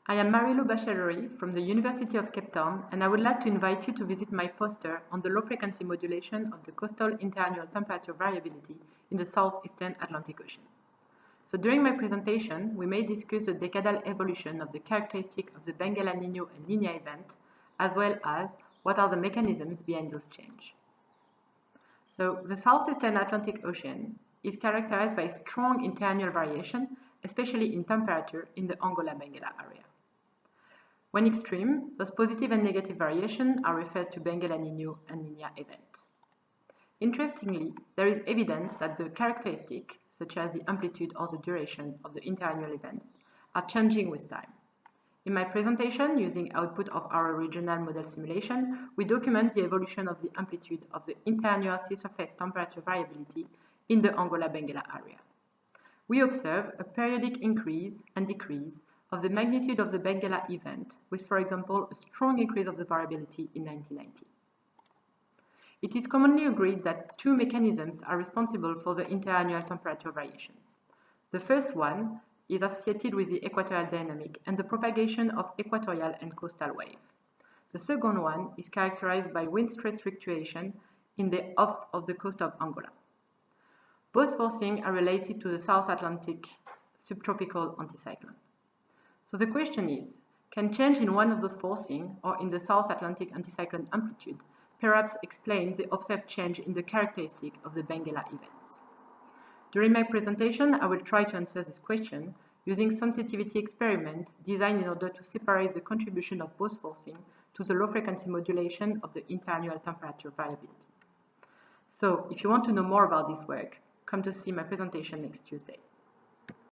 I am Marie-Lou Bachellery from the University of Cape Town, and I would like to invite you to visit my poster on the low-frequency modulation of the coastal interannual temperature variability in the southeastern Atlantic Ocean. So during my presentation, we may discuss the decadal evolution of the characteristic of the Benguela Niño and Niña event, as well as what are the mechanisms behind those changes. So the southeastern Atlantic Ocean is characterized by strong interannual variation, especially in temperature in the Angola-Benguela area. When extreme, those positive and negative variations are referred to Benguela Niño and Niña event. Interestingly, there is evidence that the characteristics, such as the amplitude or the duration of the interannual events, are changing with time. In my presentation, using output of our regional model simulation, we document the evolution of the amplitude of the interannual sea surface temperature variability in the Angola-Benguela area. We observe a periodic increase and decrease of the magnitude of the Benguela event, with, for example, a strong increase of the variability in 1990. It is commonly agreed that two mechanisms are responsible for the interannual temperature variation. The first one is associated with the equatorial dynamic and the propagation of equatorial and coastal waves. The second one is characterized by wind stress fluctuation in the off of the coast of Angola. Both forcings are related to the South Atlantic subtropical anticyclone. So the question is, can change in one of those forcings or in the South Atlantic anticyclone amplitude perhaps explain the observed change in the characteristic of the Benguela events? During my presentation, I will try to answer this question using sensitivity experiment designed in order to separate the contribution of both forcings to the low-frequency modulation of the interannual temperature variability. So if you want to know more about this work, come to see my presentation next Tuesday.